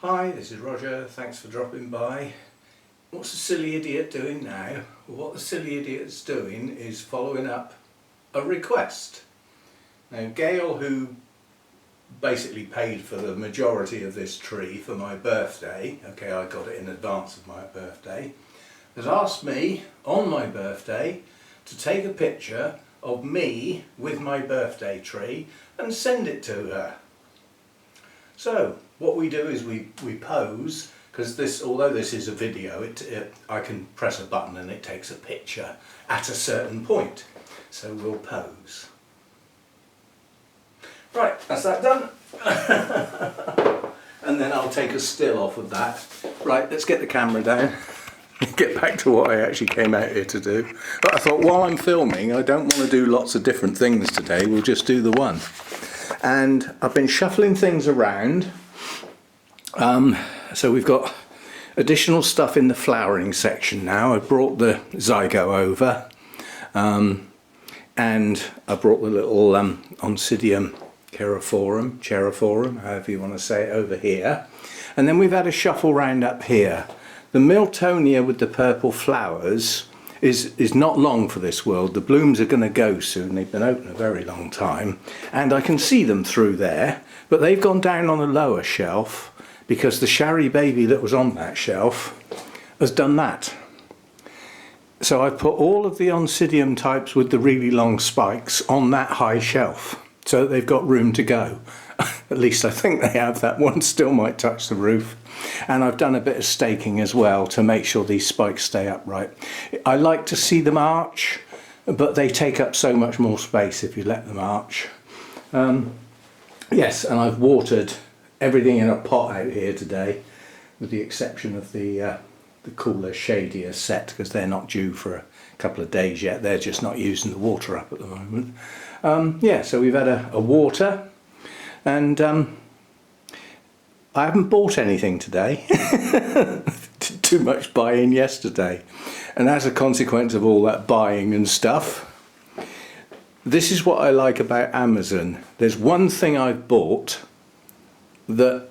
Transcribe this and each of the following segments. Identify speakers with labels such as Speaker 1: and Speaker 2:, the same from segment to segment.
Speaker 1: Hi, this is Roger, thanks for dropping by. What's the silly idiot doing now? Well, what the silly idiot's doing is following up a request. Now Gail, who basically paid for the majority of this tree for my birthday, okay, I got it in advance of my birthday, has asked me on my birthday to take a picture of me with my birthday tree and send it to her. So what we do is we pose, because although this is a video, I can press a button and it takes a picture at a certain point. So we'll pose. Right, that's that done. And then I'll take a still off of that. Right, let's get the camera down. Get back to what I actually came out here to do. But I thought while I'm filming, I don't want to do lots of different things today. We'll just do the one. And I've been shuffling things around. So we've got additional stuff in the flowering section now. I brought the zygo over, and I brought the little Oncidium cheriforum, however you want to say it, over here. And then we've had a shuffle round up here. The Miltonia with the purple flowers is not long for this world. The blooms are going to go soon. They've been open a very long time, and I can see them through there, but they've gone down on a lower shelf because the Shari baby that was on that shelf has done that. So I've put all of the Oncidium types with the really long spikes on that high shelf so that they've got room to go. At least I think they have. That one still might touch the roof. And I've done a bit of staking as well to make sure these spikes stay upright. I like to see them arch, but they take up so much more space if you let them arch. Yes, and I've watered everything in a pot out here today, with the exception of the cooler, shadier set, because they're not due for a couple of days yet. They're just not using the water up at the moment. Yeah, so we've had a water, and I haven't bought anything today. Too much buying yesterday. And as a consequence of all that buying and stuff, this is what I like about Amazon. There's one thing I've bought that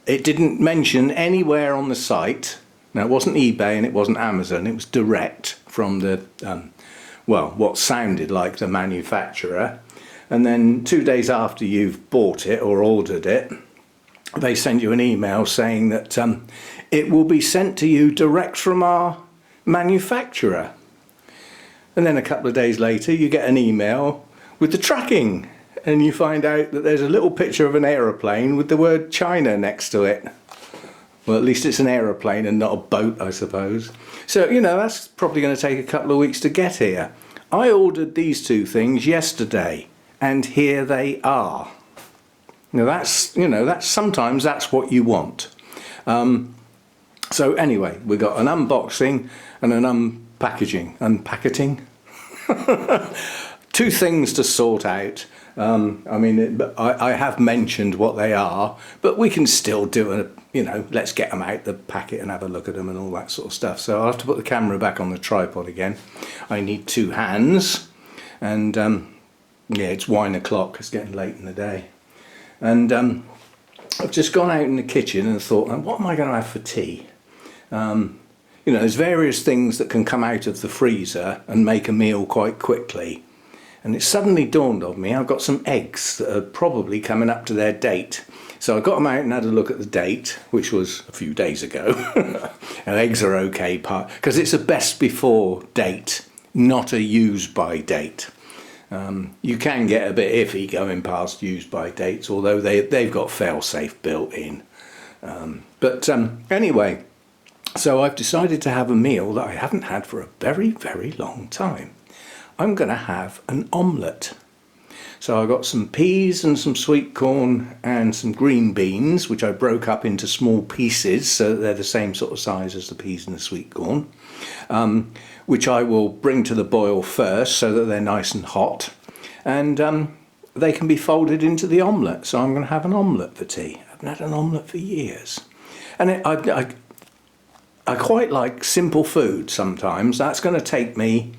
Speaker 1: it didn't mention anywhere on the site. Now, it wasn't eBay and it wasn't Amazon. It was direct from the, well, what sounded like the manufacturer. And then 2 days after you've bought it or ordered it, they send you an email saying that it will be sent to you direct from our manufacturer. And then a couple of days later you get an email with the tracking, and you find out that there's a little picture of an aeroplane with the word China next to it. Well, at least it's an aeroplane and not a boat, I suppose. So, you know, that's probably going to take a couple of weeks to get here. I ordered these two things yesterday, and here they are. Now that's, you know, sometimes that's what you want. So anyway, we got an unboxing and an unpacketing. Two things to sort out. I mean, I have mentioned what they are, but we can still do you know, let's get them out the packet and have a look at them and all that sort of stuff. So I'll have to put the camera back on the tripod again. I need two hands, and yeah, it's wine o'clock. It's getting late in the day. And I've just gone out in the kitchen and thought, what am I going to have for tea? You know, there's various things that can come out of the freezer and make a meal quite quickly. And it suddenly dawned on me, I've got some eggs that are probably coming up to their date. So I got them out and had a look at the date, which was a few days ago. And eggs are okay, because it's a best before date, not a use by date. You can get a bit iffy going past use by dates, although they've got fail-safe built in. But anyway, so I've decided to have a meal that I haven't had for a very, very long time. I'm going to have an omelette. So I got some peas and some sweet corn and some green beans, which I broke up into small pieces so that they're the same sort of size as the peas and the sweet corn. Which I will bring to the boil first so that they're nice and hot, and they can be folded into the omelette. So I'm going to have an omelette for tea. I haven't had an omelette for years, and I quite like simple food sometimes. That's going to take me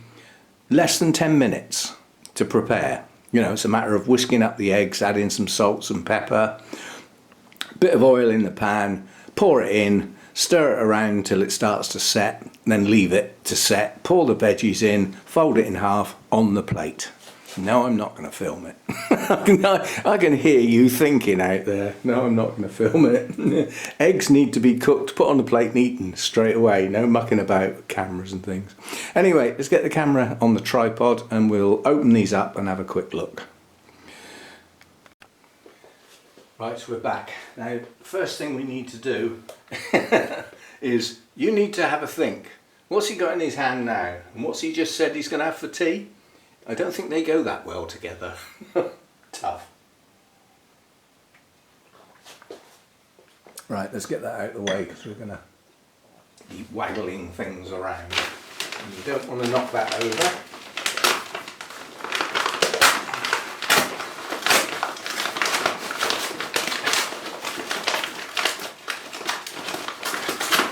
Speaker 1: less than 10 minutes to prepare. You know, it's a matter of whisking up the eggs, adding some salt, some pepper, bit of oil in the pan, pour it in, stir it around till it starts to set, then leave it to set, pour the veggies in, fold it in half on the plate. No, I'm not going to film it. I can hear you thinking out there. No, I'm not going to film it. Eggs need to be cooked, put on the plate and eaten straight away. No mucking about with cameras and things. Anyway, let's get the camera on the tripod and we'll open these up and have a quick look. Right, so we're back. Now, first thing we need to do is you need to have a think. What's he got in his hand now? And what's he just said he's going to have for tea? I don't think they go that well together. Tough. Right, let's get that out of the way because we're going to be waggling things around. And you don't want to knock that over.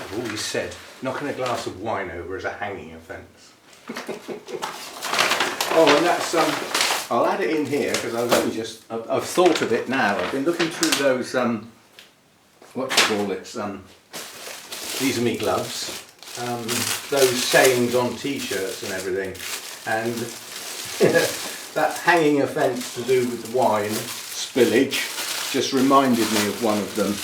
Speaker 1: I've always said knocking a glass of wine over is a hanging offence. Oh, and that's I'll add it in here because I've thought of it now. I've been looking through those what do you call it? These are me gloves. Those sayings on T-shirts and everything, and that hanging offence to do with the wine spillage just reminded me of one of them.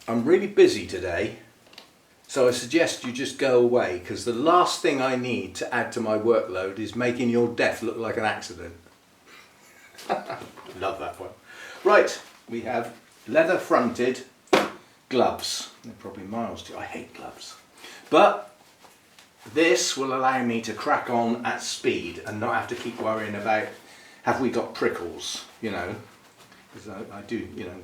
Speaker 1: I'm really busy today. So I suggest you just go away because the last thing I need to add to my workload is making your death look like an accident. Love that one. Right, we have leather fronted gloves. They're probably miles to. I hate gloves. But this will allow me to crack on at speed and not have to keep worrying about have we got prickles, you know. Because I do, you know.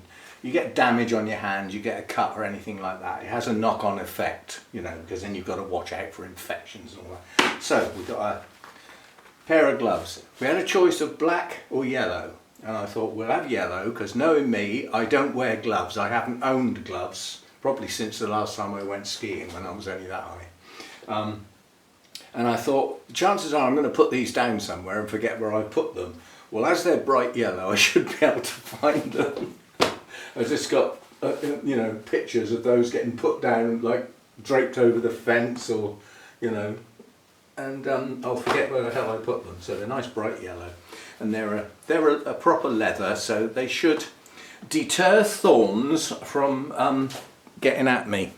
Speaker 1: You get damage on your hand, you get a cut or anything like that. It has a knock-on effect, you know, because then you've got to watch out for infections and all that. So we've got a pair of gloves. We had a choice of black or yellow, and I thought we'll have yellow because knowing me, I don't wear gloves. I haven't owned gloves probably since the last time I went skiing when I was only that high. And I thought chances are I'm going to put these down somewhere and forget where I put them. Well, as they're bright yellow, I should be able to find them. I just got you know, pictures of those getting put down, like draped over the fence, or you know, and I'll forget where the hell I put them. So they're nice bright yellow, and they're a proper leather, so they should deter thorns from getting at me.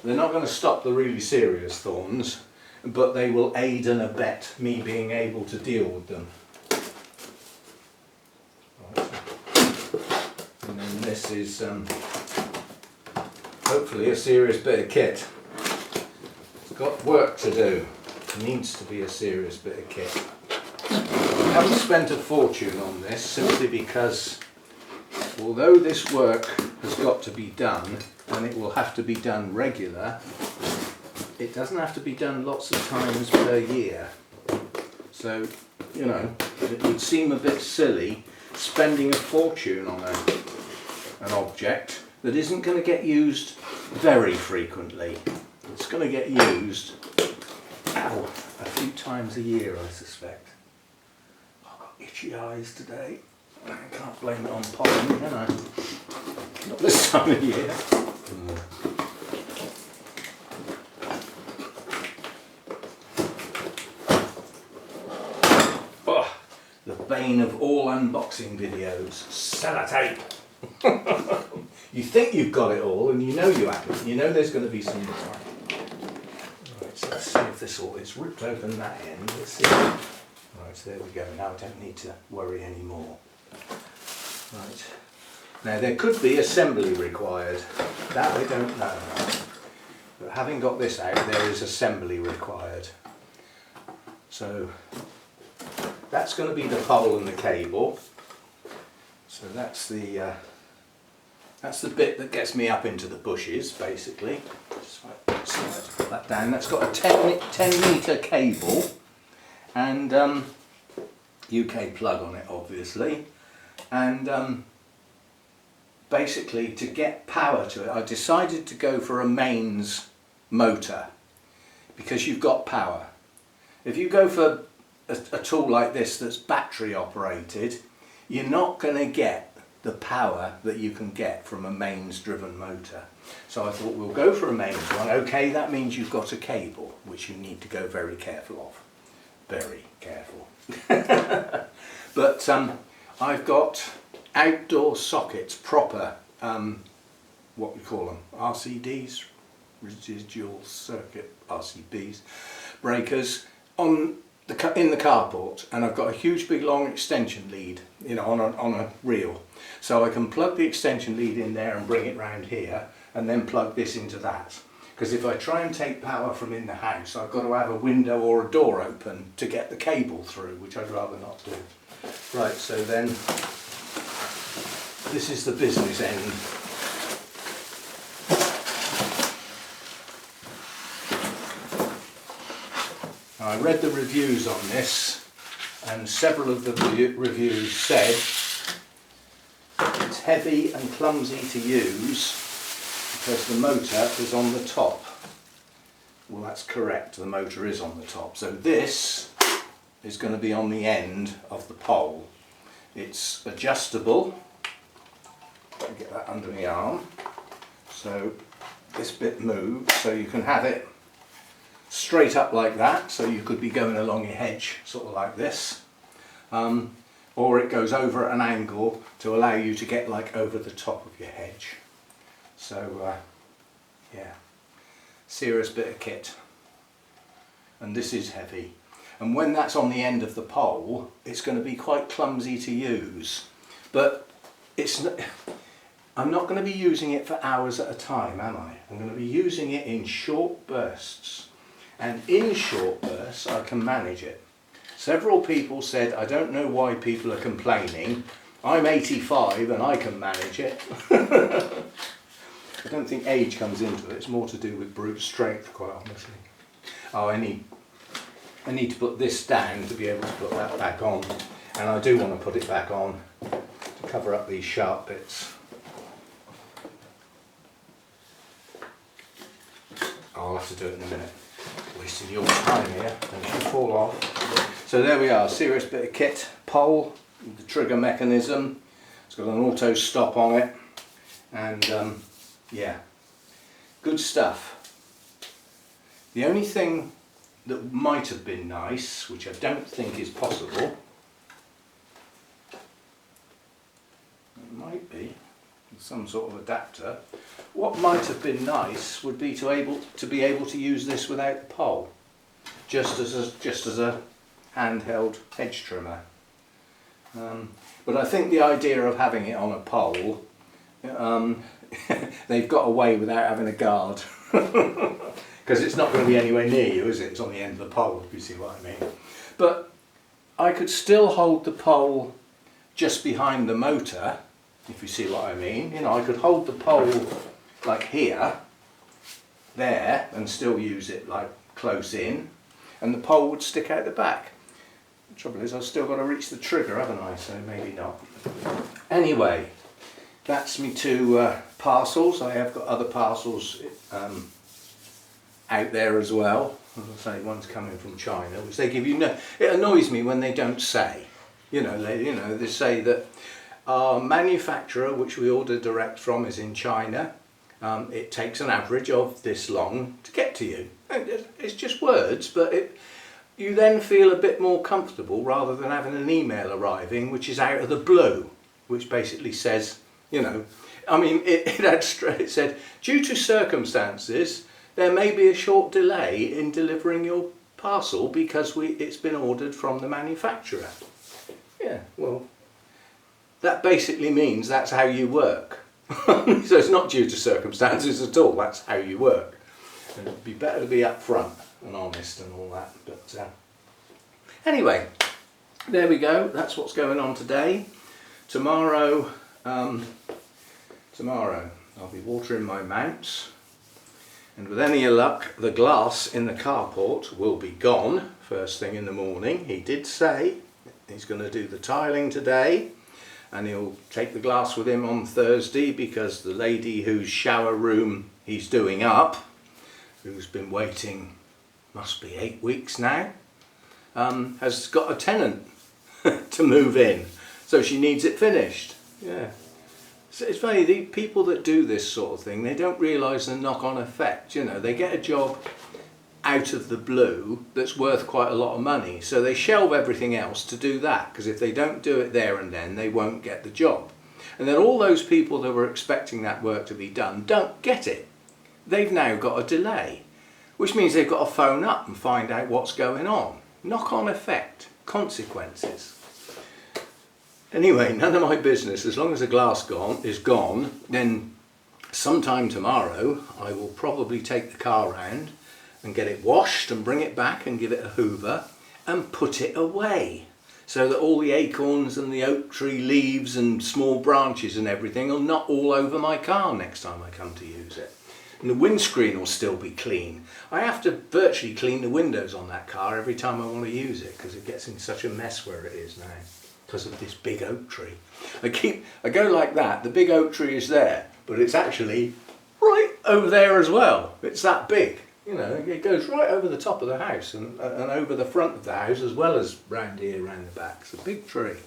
Speaker 1: They're not going to stop the really serious thorns, but they will aid and abet me being able to deal with them. And then this is hopefully a serious bit of kit. It's got work to do. It needs to be a serious bit of kit. I haven't spent a fortune on this simply because although this work has got to be done and it will have to be done regular, it doesn't have to be done lots of times per year. So, you know, it would seem a bit silly spending a fortune on an object that isn't going to get used very frequently. It's going to get used a few times a year, I suspect. I've got itchy eyes today. I can't blame it on pollen, can I? Not this time of year. Oh, the bane of all unboxing videos, sellotape. You think you've got it all and you know you haven't. You know there's going to be some more. Right, so let's see if this all is ripped open that end. Let's see. Right, so there we go. Now I don't need to worry anymore. Right. Now there could be assembly required. That I don't know. But having got this out, there is assembly required. So that's going to be the pole and the cable. So that's the bit that gets me up into the bushes, basically. Just put that down. That's got a 10 metre cable and UK plug on it, obviously. And basically, to get power to it, I decided to go for a mains motor because you've got power. If you go for a tool like this that's battery operated, you're not going to get the power that you can get from a mains driven motor. So I thought we'll go for a mains one. Okay, that means you've got a cable, which you need to go very careful of. Very careful. But I've got outdoor sockets, proper, what we call them, RCDs, residual circuit, RCBs, breakers, in the carport, and I've got a huge big long extension lead, you know, on a reel. So I can plug the extension lead in there and bring it round here, and then plug this into that. Because if I try and take power from in the house, I've got to have a window or a door open to get the cable through, which I'd rather not do. Right, so then this is the business end. I read the reviews on this, and several of the reviews said it's heavy and clumsy to use because the motor is on the top. Well, that's correct, the motor is on the top. So this is going to be on the end of the pole. It's adjustable. I'll get that under my arm. So this bit moves, so you can have it straight up like that, so you could be going along your hedge sort of like this, or it goes over at an angle to allow you to get like over the top of your hedge. So yeah, serious bit of kit, and this is heavy, and when that's on the end of the pole it's going to be quite clumsy to use, but it's not, I'm not going to be using it for hours at a time, am I? I'm going to be using it in short bursts. And in short bursts I can manage it. Several people said, I don't know why people are complaining. I'm 85 and I can manage it. I don't think age comes into it. It's more to do with brute strength, quite honestly. Oh, I need to put this down to be able to put that back on. And I do want to put it back on to cover up these sharp bits. I'll have to do it in a minute. Wasting your time here, and it should fall off. So there we are, serious bit of kit, pole, the trigger mechanism, it's got an auto stop on it, and yeah, good stuff. The only thing that might have been nice, which I don't think is possible, it might be some sort of adapter. What might have been nice would be to be able to use this without the pole, just as a handheld hedge trimmer. But I think the idea of having it on a pole, they've got away without having a guard, because it's not going to be anywhere near you, is it? It's on the end of the pole, if you see what I mean. But I could still hold the pole just behind the motor, if you see what I mean. You know, I could hold the pole like here, there, and still use it like close in, and the pole would stick out the back. The trouble is I've still got to reach the trigger, haven't I? So maybe not. Anyway, that's me two parcels. I have got other parcels out there as well. As I say, one's coming from China, which they give you no. It annoys me when they don't say. You know, they say that our manufacturer, which we order direct from, is in China. It takes an average of this long to get to you. It's just words, but you then feel a bit more comfortable rather than having an email arriving which is out of the blue, which basically says, you know, I mean, it said, due to circumstances, there may be a short delay in delivering your parcel because it's been ordered from the manufacturer. Yeah, well, that basically means that's how you work. So it's not due to circumstances at all, that's how you work. And it'd be better to be upfront and honest and all that. But anyway, there we go, that's what's going on today. Tomorrow I'll be watering my mounts, and with any luck the glass in the carport will be gone first thing in the morning. He did say he's going to do the tiling today, and he'll take the glass with him on Thursday, because the lady whose shower room he's doing up, who's been waiting, must be 8 weeks now, has got a tenant to move in, so she needs it finished. Yeah, So it's funny, the people that do this sort of thing, they don't realise the knock-on effect. You know, they get a job out of the blue that's worth quite a lot of money, so they shelve everything else to do that, because if they don't do it there and then, they won't get the job. And then all those people that were expecting that work to be done don't get it. They've now got a delay, which means they've got to phone up and find out what's going on. Knock-on effect, consequences. Anyway, none of my business. As long as the glass is gone, then sometime tomorrow I will probably take the car round and get it washed and bring it back and give it a hoover and put it away, so that all the acorns and the oak tree leaves and small branches and everything will not all over my car next time I come to use it. And the windscreen will still be clean. I have to virtually clean the windows on that car every time I want to use it, because it gets in such a mess where it is now, because of this big oak tree. I go like that, the big oak tree is there, but it's actually right over there as well. It's that big. You know, it goes right over the top of the house and over the front of the house, as well as round here, round the back. It's a big tree.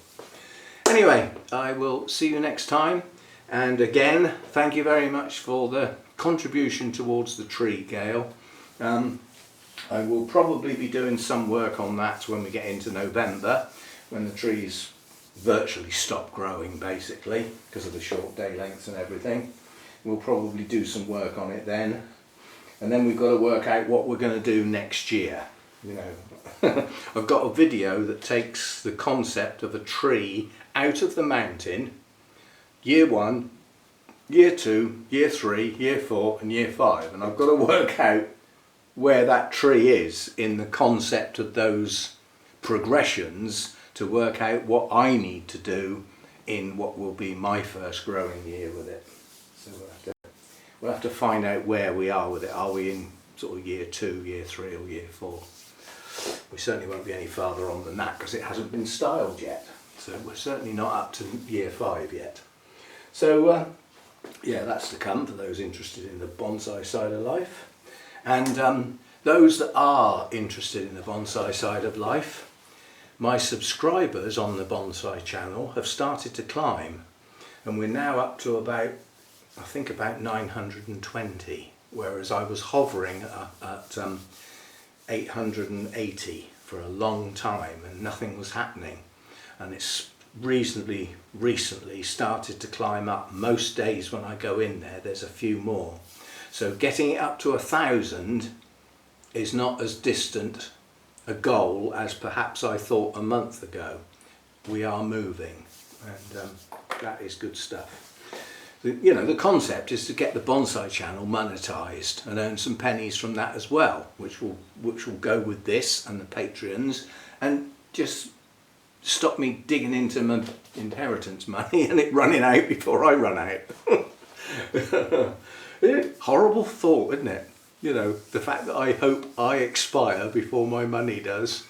Speaker 1: Anyway, I will see you next time. And again, thank you very much for the contribution towards the tree, Gail. I will probably be doing some work on that when we get into November, when the trees virtually stop growing, basically, because of the short day lengths and everything. We'll probably do some work on it then. And then we've got to work out what we're going to do next year. You know, I've got a video that takes the concept of a tree out of the mountain, year 1, year 2, year 3, year 4 and year 5, and I've got to work out where that tree is in the concept of those progressions to work out what I need to do in what will be my first growing year with it. So we'll have to find out where we are with it. Are we in sort of year 2, year 3 or year 4? We certainly won't be any farther on than that, because it hasn't been styled yet. So we're certainly not up to year 5 yet. So yeah, that's to come for those interested in the bonsai side of life. And those that are interested in the bonsai side of life, my subscribers on the bonsai channel have started to climb, and we're now up to about, I think about 920, whereas I was hovering at 880 for a long time and nothing was happening, and it's recently started to climb up. Most days when I go in there, there's a few more. So getting it up to 1,000 is not as distant a goal as perhaps I thought a month ago. We are moving, and that is good stuff. You know, the concept is to get the bonsai channel monetized and earn some pennies from that as well, which will go with this and the Patreons, and just stop me digging into my inheritance money and it running out before I run out. Horrible thought, isn't it? You know, the fact that I hope I expire before my money does.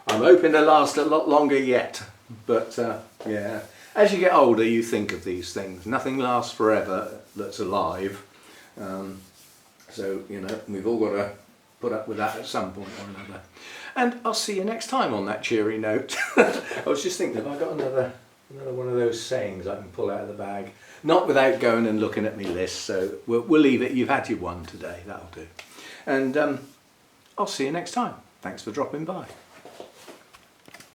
Speaker 1: I'm hoping to last a lot longer yet, but yeah. As you get older, you think of these things. Nothing lasts forever that's alive. So, you know, we've all got to put up with that at some point or another. And I'll see you next time on that cheery note. I was just thinking, have I got another one of those sayings I can pull out of the bag? Not without going and looking at my list, so we'll leave it. You've had your one today, that'll do. And I'll see you next time. Thanks for dropping by.